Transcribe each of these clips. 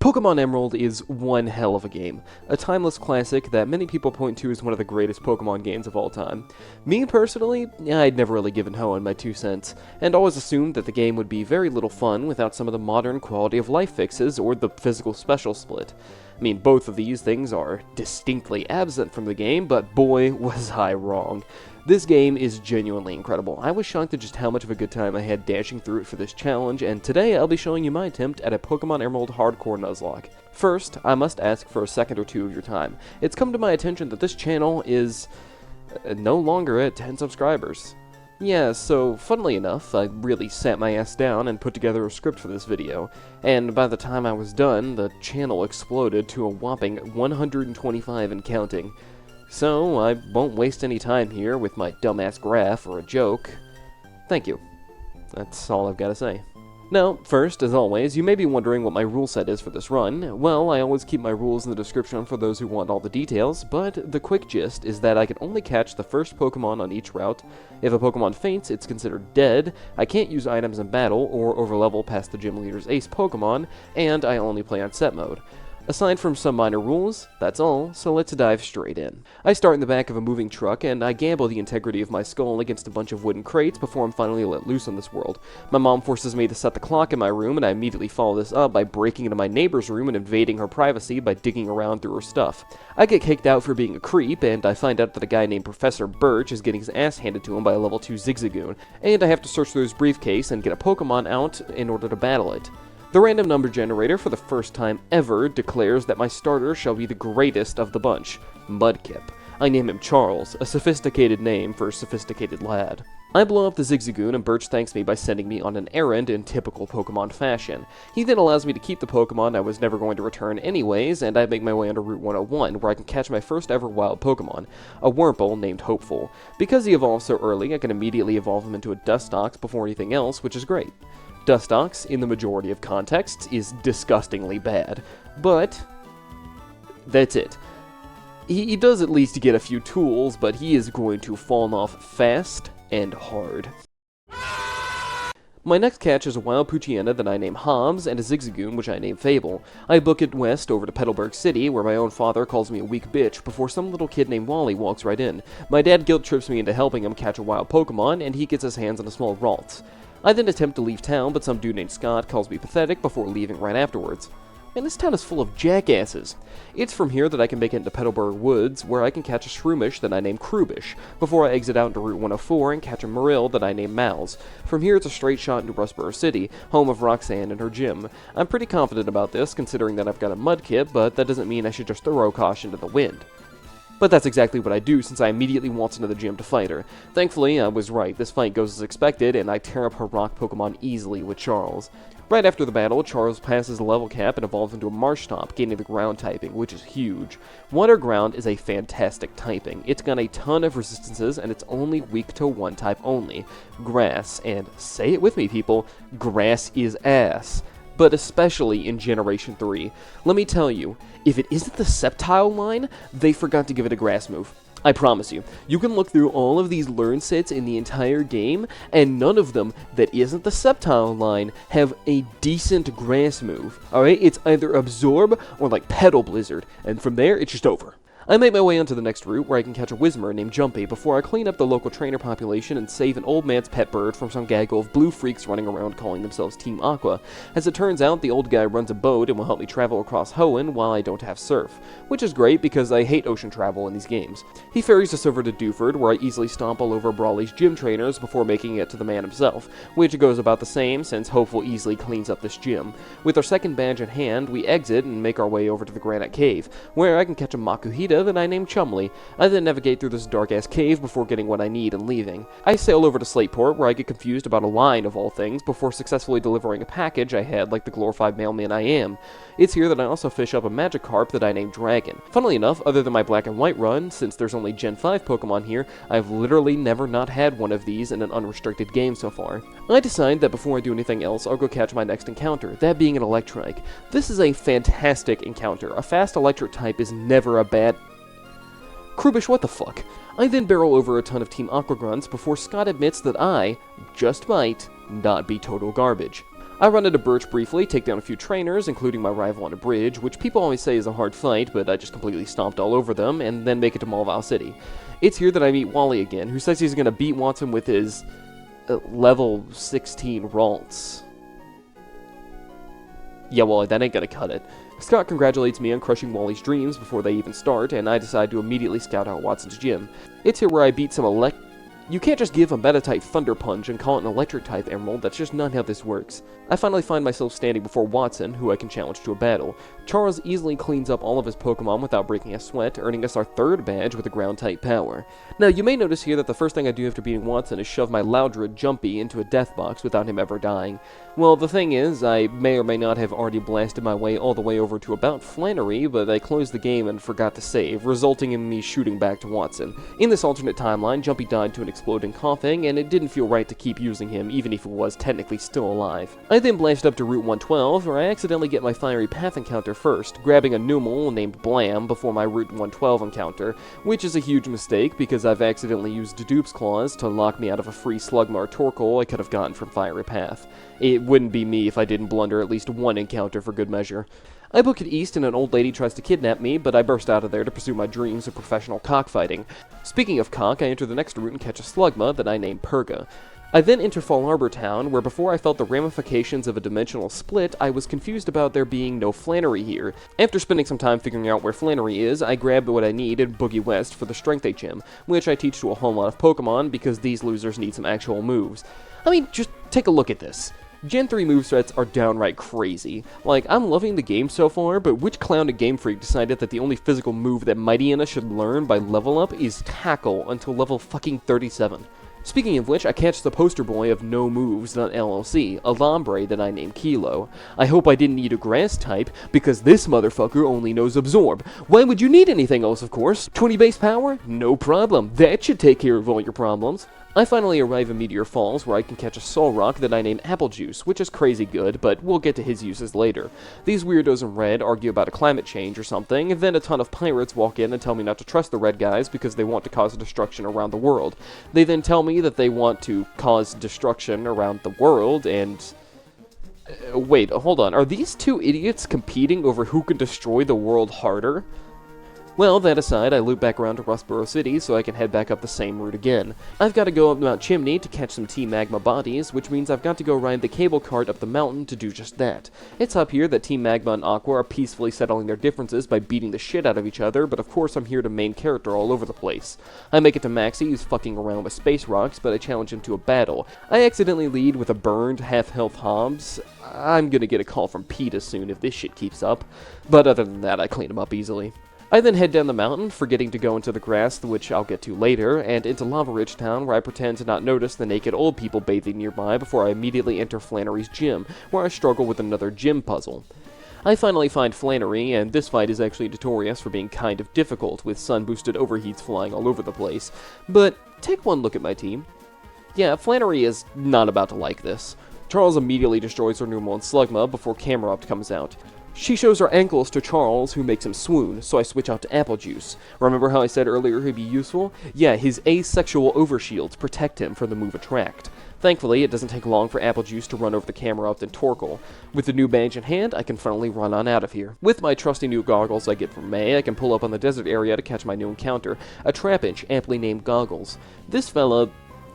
Pokémon Emerald is one hell of a game, a timeless classic that many people point to as one of the greatest Pokémon games of all time. Me personally, I'd never really given Hoenn my 2 cents, and always assumed that the game would be very little fun without some of the modern quality of life fixes or the physical special split. I mean, both of these things are distinctly absent from the game, but boy, was I wrong. This game is genuinely incredible. I was shocked at just how much of a good time I had dashing through it for this challenge, and today I'll be showing you my attempt at a Pokémon Emerald Hardcore Nuzlocke. First, I must ask for a second or two of your time. It's come to my attention that this channel is no longer at 10 subscribers. Yeah, so funnily enough, I really sat my ass down and put together a script for this video, and by the time I was done, the channel exploded to a whopping 125 and counting. So, I won't waste any time here with my dumbass graph or a joke. Thank you. That's all I've got to say. Now, first, as always, you may be wondering what my rule set is for this run. Well, I always keep my rules in the description for those who want all the details, but the quick gist is that I can only catch the first Pokemon on each route. If a Pokemon faints, it's considered dead, I can't use items in battle or overlevel past the gym leader's ace Pokemon, and I only play on set mode. Aside from some minor rules, that's all, so let's dive straight in. I start in the back of a moving truck, and I gamble the integrity of my skull against a bunch of wooden crates before I'm finally let loose on this world. My mom forces me to set the clock in my room, and I immediately follow this up by breaking into my neighbor's room and invading her privacy by digging around through her stuff. I get kicked out for being a creep, and I find out that a guy named Professor Birch is getting his ass handed to him by a level 2 Zigzagoon, and I have to search through his briefcase and get a Pokemon out in order to battle it. The random number generator, for the first time ever, declares that my starter shall be the greatest of the bunch, Mudkip. I name him Charles, a sophisticated name for a sophisticated lad. I blow up the Zigzagoon, and Birch thanks me by sending me on an errand in typical Pokemon fashion. He then allows me to keep the Pokemon I was never going to return anyways, and I make my way onto Route 101, where I can catch my first ever wild Pokemon, a Wurmple named Hopeful. Because he evolves so early, I can immediately evolve him into a Dustox before anything else, which is great. Dustox, in the majority of contexts, is disgustingly bad, but that's it. He does at least get a few tools, but he is going to fall off fast and hard. My next catch is a wild Poochyena that I name Hobbs, and a Zigzagoon which I name Fable. I book it west over to Petalburg City, where my own father calls me a weak bitch, before some little kid named Wally walks right in. My dad guilt trips me into helping him catch a wild Pokemon, and he gets his hands on a small Ralts. I then attempt to leave town, but some dude named Scott calls me pathetic before leaving right afterwards. Man, this town is full of jackasses. It's from here that I can make it into Petalburg Woods, where I can catch a Shroomish that I name Krubish, before I exit out into Route 104 and catch a Marill that I name Mouse. From here it's a straight shot into Rustboro City, home of Roxanne and her gym. I'm pretty confident about this, considering that I've got a Mudkip, but that doesn't mean I should just throw caution to the wind. But that's exactly what I do, since I immediately waltz into the gym to fight her. Thankfully, I was right. This fight goes as expected, and I tear up her rock Pokemon easily with Charles. Right after the battle, Charles passes the level cap and evolves into a Marshtomp, gaining the ground typing, which is huge. Water Ground is a fantastic typing. It's got a ton of resistances, and it's only weak to one type only, Grass. And say it with me, people, grass is ass. But especially in Generation 3. Let me tell you, if it isn't the Sceptile line, they forgot to give it a grass move. I promise you. You can look through all of these learn sets in the entire game, and none of them that isn't the Sceptile line have a decent grass move. Alright, it's either Absorb or like Petal Blizzard, and from there, it's just over. I make my way onto the next route, where I can catch a Whismur named Jumpy before I clean up the local trainer population and save an old man's pet bird from some gaggle of blue freaks running around calling themselves Team Aqua. As it turns out, the old guy runs a boat and will help me travel across Hoenn while I don't have surf, which is great because I hate ocean travel in these games. He ferries us over to Dewford, where I easily stomp all over Brawley's gym trainers before making it to the man himself, which goes about the same since Hopeful easily cleans up this gym. With our second badge in hand, we exit and make our way over to the Granite Cave, where I can catch a Makuhita that I name Chumley. I then navigate through this dark-ass cave before getting what I need and leaving. I sail over to Slateport, where I get confused about a line of all things before successfully delivering a package I had like the glorified mailman I am. It's here that I also fish up a Magikarp that I named Dragon. Funnily enough, other than my Black and White run, since there's only Gen 5 Pokemon here, I've literally never not had one of these in an unrestricted game so far. I decide that before I do anything else, I'll go catch my next encounter, that being an Electrike. This is a fantastic encounter. A fast electric type is never a bad... Krubish, what the fuck? I then barrel over a ton of Team Aqua grunts before Scott admits that I just might not be total garbage. I run into Birch briefly, take down a few trainers, including my rival on a bridge, which people always say is a hard fight, but I just completely stomped all over them, and then make it to Malval City. It's here that I meet Wally again, who says he's going to beat Watson with his level 16 Ralts. Yeah, Wally, that ain't gonna cut it. Scott congratulates me on crushing Wally's dreams before they even start, and I decide to immediately scout out Watson's gym. It's here where I beat some You can't just give a Meta-type Thunder Punch and call it an Electric-type Emerald, that's just not how this works. I finally find myself standing before Watson, who I can challenge to a battle. Charles easily cleans up all of his Pokemon without breaking a sweat, earning us our third badge with a Ground-type power. Now, you may notice here that the first thing I do after beating Watson is shove my Loudred Jumpy into a death box without him ever dying. Well, the thing is, I may or may not have already blasted my way all the way over to about Flannery, but I closed the game and forgot to save, resulting in me shooting back to Watson. In this alternate timeline, Jumpy died to an exploding coughing, and it didn't feel right to keep using him, even if he was technically still alive. I then blast up to Route 112, where I accidentally get my Fiery Path encounter first, grabbing a Numel named Blam before my Route 112 encounter, which is a huge mistake because I've accidentally used Dedupe's Claws to lock me out of a free Slugmar Torkoal I could have gotten from Fiery Path. It wouldn't be me if I didn't blunder at least one encounter for good measure. I book it east and an old lady tries to kidnap me, but I burst out of there to pursue my dreams of professional cockfighting. Speaking of cock, I enter the next route and catch a Slugma that I name Purga. I then enter Fall Arbor Town, where before I felt the ramifications of a dimensional split, I was confused about there being no Flannery here. After spending some time figuring out where Flannery is, I grabbed what I need in Boogie West for the Strength 8 gym, which I teach to a whole lot of Pokemon because these losers need some actual moves. I mean, just take a look at this. Gen 3 movesets are downright crazy. Like, I'm loving the game so far, but which clown at Game Freak decided that the only physical move that Mightyena should learn by level up is Tackle until level fucking 37? Speaking of which, I catch the poster boy of No Moves.LLC, a Lombre that I named Kilo. I hope I didn't need a grass type, because this motherfucker only knows Absorb. Why would you need anything else, of course? 20 base power? No problem. That should take care of all your problems. I finally arrive in Meteor Falls, where I can catch a Solrock that I name Apple Juice, which is crazy good, but we'll get to his uses later. These weirdos in red argue about a climate change or something, and then a ton of pirates walk in and tell me not to trust the red guys because they want to cause destruction around the world. They then tell me that they want to cause destruction around the world, and... wait, hold on. Are these two idiots competing over who can destroy the world harder? Well, that aside, I loop back around to Rustboro City so I can head back up the same route again. I've got to go up Mount Chimney to catch some Team Magma bodies, which means I've got to go ride the cable cart up the mountain to do just that. It's up here that Team Magma and Aqua are peacefully settling their differences by beating the shit out of each other, but of course I'm here to main character all over the place. I make it to Maxie, who's fucking around with space rocks, but I challenge him to a battle. I accidentally lead with a burned, half-health Hobbs. I'm gonna get a call from PETA soon if this shit keeps up, but other than that, I clean him up easily. I then head down the mountain, forgetting to go into the grass, which I'll get to later, and into Lava Ridge Town, where I pretend to not notice the naked old people bathing nearby before I immediately enter Flannery's gym, where I struggle with another gym puzzle. I finally find Flannery, and this fight is actually notorious for being kind of difficult, with sun-boosted overheats flying all over the place. But take one look at my team. Yeah, Flannery is not about to like this. Charles immediately destroys her Numel and Slugma before Camerupt comes out. She shows her ankles to Charles, who makes him swoon, so I switch out to Apple Juice. Remember how I said earlier he'd be useful? Yeah, his asexual overshields protect him from the move Attract. Thankfully, it doesn't take long for Apple Juice to run over the Camerupt and Torkoal. With the new badge in hand, I can finally run on out of here. With my trusty new goggles I get from May, I can pull up on the desert area to catch my new encounter, a Trapinch, aptly named Goggles. This fella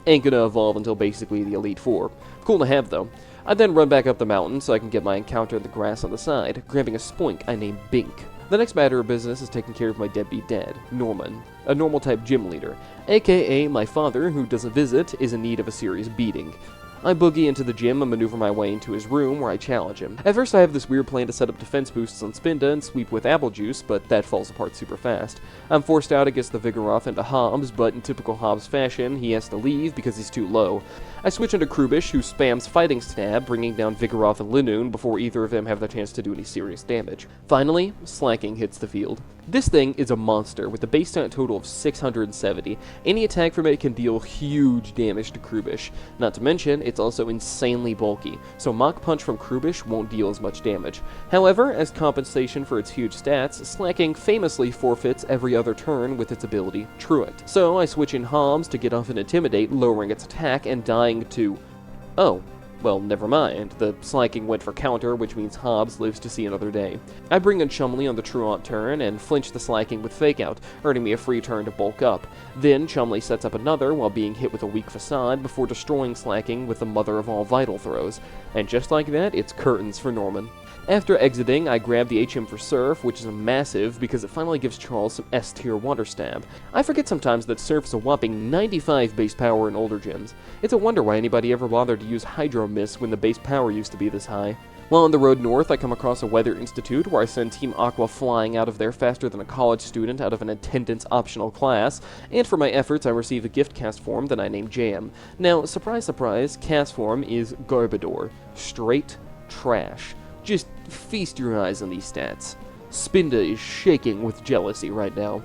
ain't gonna evolve until basically the Elite Four. Cool to have, though. I then run back up the mountain so I can get my encounter in the grass on the side, grabbing a Spoink I named Bink. The next matter of business is taking care of my deadbeat dad, Norman, a normal-type gym leader, aka my father, who does a visit, is in need of a serious beating. I boogie into the gym and maneuver my way into his room where I challenge him. At first I have this weird plan to set up defense boosts on Spinda and sweep with Apple Juice, but that falls apart super fast. I'm forced out against the Vigoroth into Hobbs, but in typical Hobbs fashion, he has to leave because he's too low. I switch into Krubish, who spams Fighting Stab, bringing down Vigoroth and Linoon before either of them have the chance to do any serious damage. Finally, Slacking hits the field. This thing is a monster, with a base stat total of 670. Any attack from it can deal huge damage to Krubish. Not to mention, it's also insanely bulky, so Mach Punch from Krubish won't deal as much damage. However, as compensation for its huge stats, Slacking famously forfeits every other turn with its ability Truant. So I switch in Hobbs to get off and Intimidate, lowering its attack and dying to... oh, Well, never mind. The Slaking went for counter, which means Hobbs lives to see another day. I bring in Chumley on the Truant turn and flinch the Slaking with Fake Out, earning me a free turn to bulk up. Then Chumley sets up another while being hit with a weak Facade before destroying Slaking with the mother of all Vital throws. And just like that, it's curtains for Norman. After exiting, I grab the HM for Surf, which is massive because it finally gives Charles some S-tier water stab. I forget sometimes that Surf is a whopping 95 base power in older gyms. It's a wonder why anybody ever bothered to use Hydro Mist when the base power used to be this high. While on the road north, I come across a Weather Institute where I send Team Aqua flying out of there faster than a college student out of an attendance optional class, and for my efforts I receive a gift cast form that I name Jam. Now, surprise surprise, cast form is Garbodor. Straight trash. Just feast your eyes on these stats. Spinda is shaking with jealousy right now.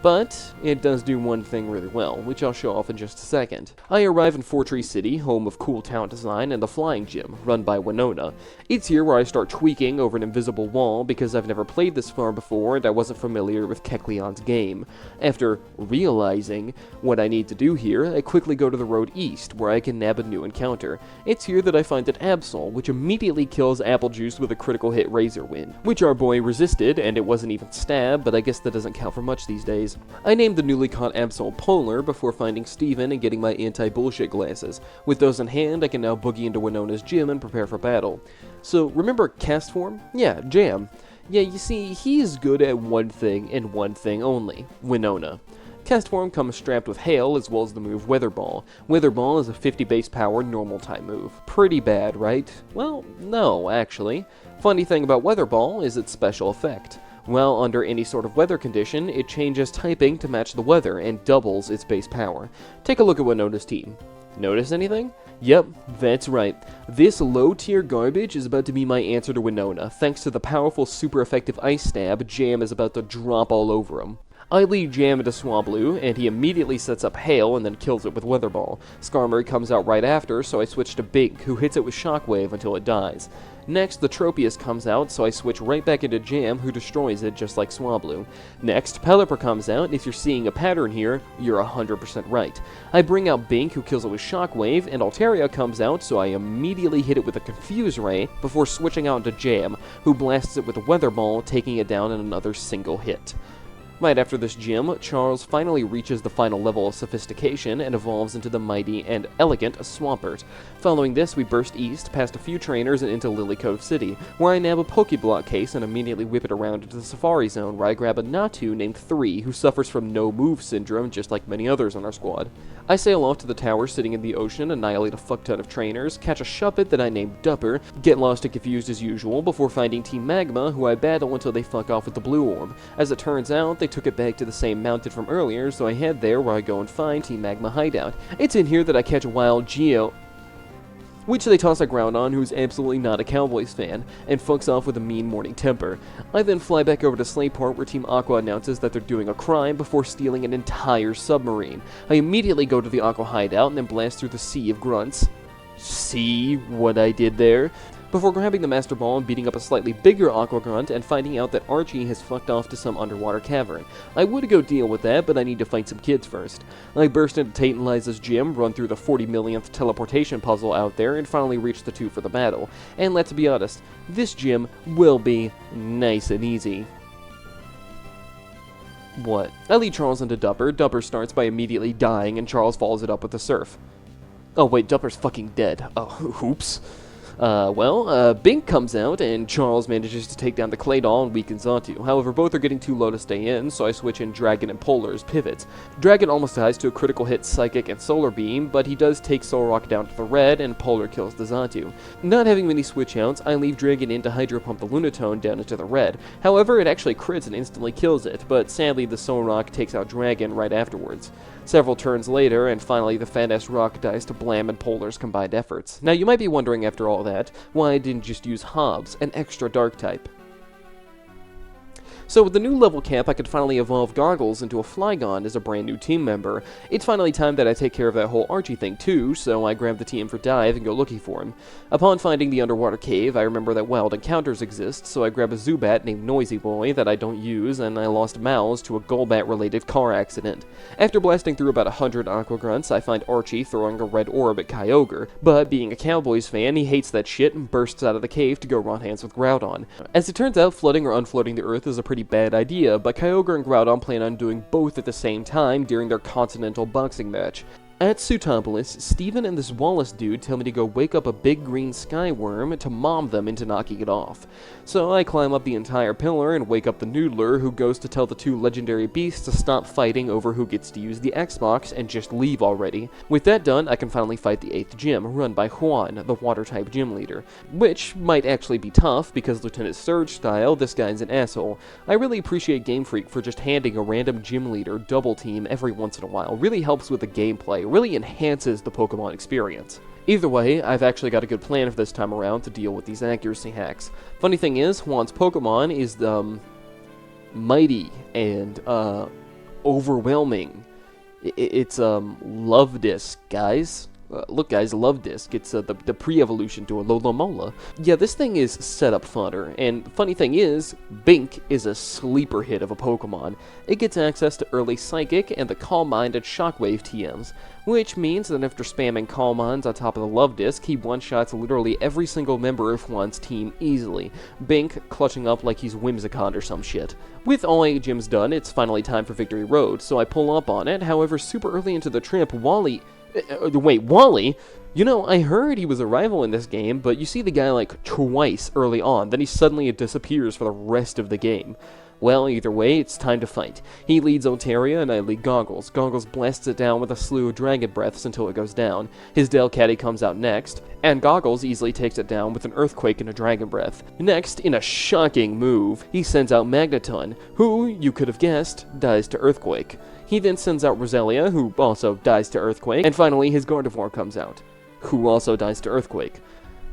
But it does do one thing really well, which I'll show off in just a second. I arrive in Fortree City, home of cool town design and the Flying Gym, run by Winona. It's here where I start tweaking over an invisible wall because I've never played this far before and I wasn't familiar with Kecleon's game. After realizing what I need to do here, I quickly go to the road east, where I can nab a new encounter. It's here that I find an Absol, which immediately kills Applejuice with a critical hit Razor Wind, which our boy resisted, and it wasn't even stab, but I guess that doesn't count for much these days. I named the newly caught Absol Polar before finding Steven and getting my anti-bullshit glasses. With those in hand, I can now boogie into Winona's gym and prepare for battle. So, remember Cast Form? Yeah, Jam. Yeah, you see, he's good at one thing and one thing only, Winona. Cast Form comes strapped with Hail as well as the move Weather Ball. Weather Ball is a 50 base power normal type move. Pretty bad, right? Well, no, actually. Funny thing about Weather Ball is its special effect. Well, under any sort of weather condition, it changes typing to match the weather and doubles its base power. Take a look at Winona's team. Notice anything? Yep, that's right. This low-tier garbage is about to be my answer to Winona, thanks to the powerful super effective Ice Stab Jam is about to drop all over him. I lead Jam into Swablu, and he immediately sets up Hail and then kills it with Weather Ball. Skarmory comes out right after, so I switch to Bink, who hits it with Shockwave until it dies. Next, the Tropius comes out, so I switch right back into Jam, who destroys it just like Swablu. Next, Pelipper comes out, and if you're seeing a pattern here, you're 100% right. I bring out Bink, who kills it with Shockwave, and Altaria comes out, so I immediately hit it with a Confuse Ray, before switching out into Jam, who blasts it with a Weather Ball, taking it down in another single hit. Right after this gym, Charles finally reaches the final level of sophistication and evolves into the mighty and elegant Swampert. Following this, we burst east, past a few trainers and into Lily Cove City, where I nab a Pokeblock case and immediately whip it around into the Safari Zone, where I grab a Natu named 3, who suffers from no-move syndrome just like many others on our squad. I sail off to the tower sitting in the ocean, annihilate a fuck-ton of trainers, catch a Shuppet that I named Dupper, get lost and confused as usual, before finding Team Magma, who I battle until they fuck off with the Blue Orb. As it turns out, they took it back to the same mountain from earlier, so I head there where I go and find Team Magma hideout. It's in here that I catch a wild Geo, which they toss a ground on, who's absolutely not a Cowboys fan, and fucks off with a mean morning temper. I then fly back over to Slayport where Team Aqua announces that they're doing a crime before stealing an entire submarine. I immediately go to the Aqua hideout and then blast through the sea of grunts. See what I did there? Before grabbing the Master Ball and beating up a slightly bigger Aqua Grunt and finding out that Archie has fucked off to some underwater cavern. I would go deal with that, but I need to fight some kids first. I burst into Tate and Liza's gym, run through the 40 millionth teleportation puzzle out there, and finally reach the 2 for the battle. And let's be honest, this gym will be nice and easy. What? I lead Charles into Dupper. Dupper starts by immediately dying, and Charles follows it up with the Surf. Oh wait, Dupper's fucking dead. Oh, oops. Bink comes out, and Charles manages to take down the Claydol and weaken Xatu. However, both are getting too low to stay in, so I switch in Dragon and Polar as pivots. Dragon almost dies to a critical hit Psychic and Solar Beam, but he does take Solrock down to the red, and Polar kills the Xatu. Not having many switch outs, I leave Dragon in to Hydro Pump the Lunatone down into the red. However, it actually crits and instantly kills it, but sadly the Solrock takes out Dragon right afterwards. Several turns later, and finally the fat-ass Rock dies to Blam and Polar's combined efforts. Now you might be wondering after all that, why I didn't just use Hobbs, an extra dark type. So with the new level cap, I could finally evolve Goggles into a Flygon as a brand new team member. It's finally time that I take care of that whole Archie thing too, so I grab the TM for Dive and go looking for him. Upon finding the underwater cave, I remember that wild encounters exist, so I grab a Zubat named Noisy Boy that I don't use, and I lost Mouse to a Golbat-related car accident. After blasting through about 100 Aqua Grunts, I find Archie throwing a red orb at Kyogre, but being a Cowboys fan, he hates that shit and bursts out of the cave to go run hands with Groudon. As it turns out, flooding or unfloating the Earth is a pretty bad idea, but Kyogre and Groudon plan on doing both at the same time during their continental boxing match. At Sutopolis, Steven and this Wallace dude tell me to go wake up a big green sky worm to mom them into knocking it off. So I climb up the entire pillar and wake up the Noodler, who goes to tell the two legendary beasts to stop fighting over who gets to use the Xbox and just leave already. With that done, I can finally fight the 8th gym, run by Juan, the water-type gym leader. Which might actually be tough, because Lieutenant Surge style, this guy's an asshole. I really appreciate Game Freak for just handing a random gym leader double team every once in a while. Really helps with the gameplay. Really enhances the Pokemon experience. Either way, I've actually got a good plan for this time around to deal with these accuracy hacks. Funny thing is, Juan's Pokemon is mighty and overwhelming. It's Love Disc, guys. Look guys, Love Disc, it's the pre-evolution to a Lolomola. Yeah, this thing is set up funner, and funny thing is, Bink is a sleeper hit of a Pokemon. It gets access to early Psychic and the Calm Mind and Shockwave TMs, which means that after spamming Calm Minds on top of the Love Disc, he one-shots literally every single member of Juan's team easily, Bink clutching up like he's Whimsicott or some shit. With all 8 gyms done, it's finally time for Victory Road, so I pull up on it. However, super early into the trip, Wally? You know, I heard he was a rival in this game, but you see the guy like twice early on, then he suddenly disappears for the rest of the game. Well, either way, it's time to fight. He leads Altaria and I lead Goggles. Goggles blasts it down with a slew of Dragon Breaths until it goes down. His Delcatty comes out next, and Goggles easily takes it down with an Earthquake and a Dragon Breath. Next, in a shocking move, he sends out Magneton, who, you could have guessed, dies to Earthquake. He then sends out Roselia, who also dies to Earthquake, and finally his Gardevoir comes out, who also dies to Earthquake.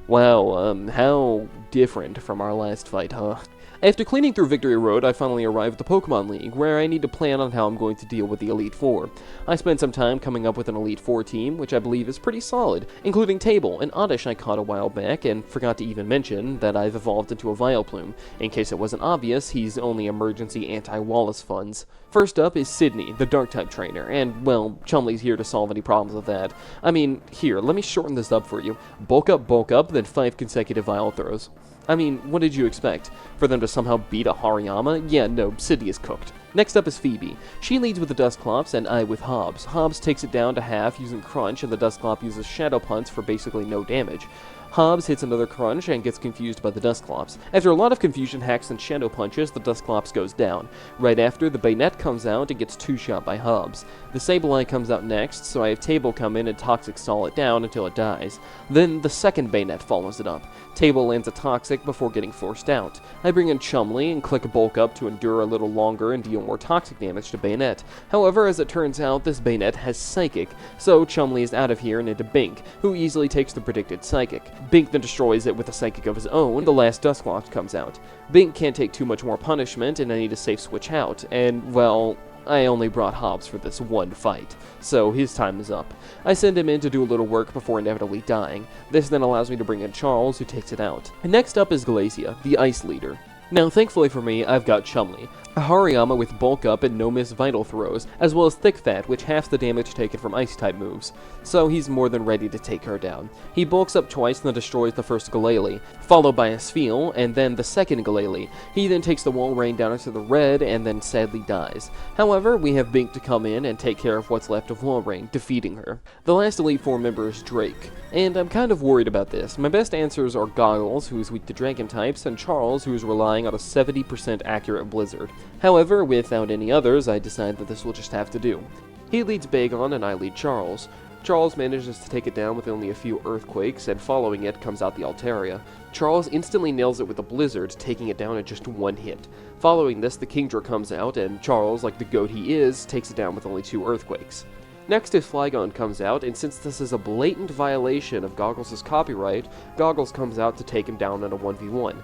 Wow, how different from our last fight, huh? After cleaning through Victory Road, I finally arrive at the Pokemon League, where I need to plan on how I'm going to deal with the Elite Four. I spent some time coming up with an Elite Four team, which I believe is pretty solid, including Table, an Oddish I caught a while back, and forgot to even mention that I've evolved into a Vileplume. In case it wasn't obvious, he's only emergency anti-Wallace funds. First up is Sydney, the Dark-type trainer, and, well, Chumley's here to solve any problems with that. I mean, here, let me shorten this up for you. Bulk up, then 5 consecutive Vile throws. I mean, what did you expect? For them to somehow beat a Hariyama? Yeah, no, Sydney is cooked. Next up is Phoebe. She leads with the Dusclops, and I with Hobbs. Hobbs takes it down to half using Crunch, and the Dusclop uses Shadow Punch for basically no damage. Hobbs hits another Crunch and gets confused by the Dusclops. After a lot of confusion, hacks, and Shadow Punches, the Dusclops goes down. Right after, the Bayonet comes out and gets 2-shot by Hobbs. The Sableye comes out next, so I have Table come in and Toxic stall it down until it dies. Then the second Bayonet follows it up. Table lands a Toxic before getting forced out. I bring in Chumley and click a Bulk Up to endure a little longer and deal more Toxic damage to Bayonet. However, as it turns out, this Bayonet has Psychic, so Chumley is out of here and into Bink, who easily takes the predicted Psychic. Bink then destroys it with a Psychic of his own. The last Dusclops comes out. Bink can't take too much more punishment, and I need to safe switch out, and, well, I only brought Hobbs for this one fight, so his time is up. I send him in to do a little work before inevitably dying. This then allows me to bring in Charles, who takes it out. And next up is Glacia, the Ice Leader. Now, thankfully for me, I've got Chumley, a Hariyama with Bulk Up and no miss Vital Throws, as well as Thick Fat, which halves the damage taken from Ice-type moves, so he's more than ready to take her down. He bulks up twice and then destroys the first Glalie, followed by a Spheal, and then the second Glalie. He then takes the Wall Rain down into the red, and then sadly dies. However, we have Bink to come in and take care of what's left of Wall Rain, defeating her. The last Elite Four member is Drake, and I'm kind of worried about this. My best answers are Goggles, who is weak to Dragon types, and Charles, who is relying on a 70% accurate Blizzard. However, without any others, I decide that this will just have to do. He leads Bagon and I lead Charles. Charles manages to take it down with only a few Earthquakes, and following it comes out the Altaria. Charles instantly nails it with a Blizzard, taking it down in just one hit. Following this, the Kingdra comes out, and Charles, like the goat he is, takes it down with only 2 Earthquakes. Next is Flygon comes out, and since this is a blatant violation of Goggles' copyright, Goggles comes out to take him down in a 1v1.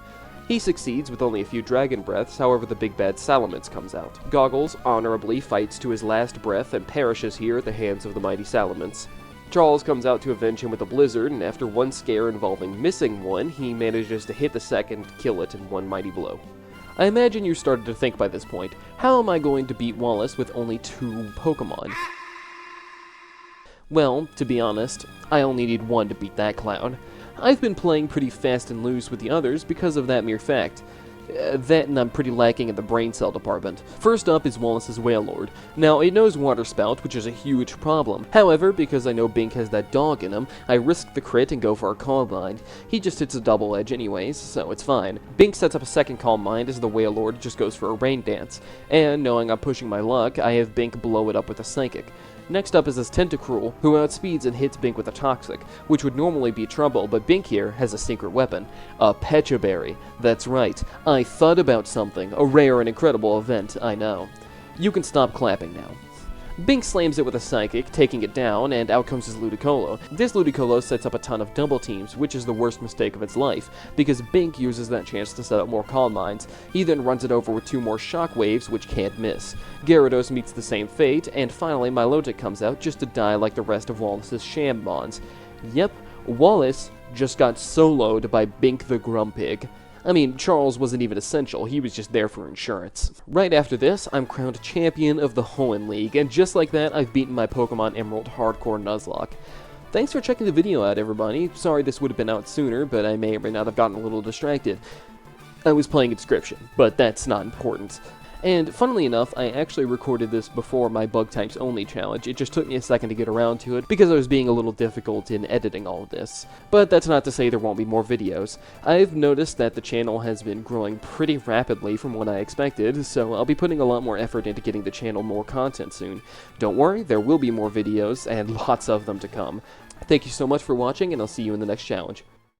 He succeeds with only a few dragon breaths, however the big bad Salamence comes out. Goggles honorably fights to his last breath and perishes here at the hands of the mighty Salamence. Charles comes out to avenge him with a blizzard, and after one scare involving missing one, he manages to hit the second, kill it in one mighty blow. I imagine you started to think by this point, how am I going to beat Wallace with only 2 Pokemon? Well, to be honest, I only need 1 to beat that clown. I've been playing pretty fast and loose with the others because of that mere fact. That and I'm pretty lacking in the brain cell department. First up is Wallace's Wailord. Now, it knows Water Spout, which is a huge problem. However, because I know Bink has that dog in him, I risk the crit and go for a Calm Mind. He just hits a double edge anyways, so it's fine. Bink sets up a second Calm Mind as the Wailord just goes for a Rain Dance. And knowing I'm pushing my luck, I have Bink blow it up with a Psychic. Next up is his Tentacruel, who outspeeds and hits Bink with a Toxic, which would normally be trouble, but Bink here has a secret weapon, a Pecha Berry. That's right, I thought about something, a rare and incredible event, I know. You can stop clapping now. Bink slams it with a Psychic, taking it down, and out comes his Ludicolo. This Ludicolo sets up a ton of double teams, which is the worst mistake of its life, because Bink uses that chance to set up more Calm Minds. He then runs it over with 2 more Shockwaves, which can't miss. Gyarados meets the same fate, and finally Milotic comes out just to die like the rest of Wallace's Shambons. Yep, Wallace just got soloed by Bink the Grumpig. I mean, Charles wasn't even essential, he was just there for insurance. Right after this, I'm crowned champion of the Hoenn League, and just like that, I've beaten my Pokemon Emerald Hardcore Nuzlocke. Thanks for checking the video out, everybody. Sorry this would have been out sooner, but I may or may not have gotten a little distracted. I was playing Inscription, but that's not important. And funnily enough, I actually recorded this before my Bug Types Only challenge. It just took me a second to get around to it because I was being a little difficult in editing all of this. But that's not to say there won't be more videos. I've noticed that the channel has been growing pretty rapidly from what I expected, so I'll be putting a lot more effort into getting the channel more content soon. Don't worry, there will be more videos, and lots of them to come. Thank you so much for watching, and I'll see you in the next challenge.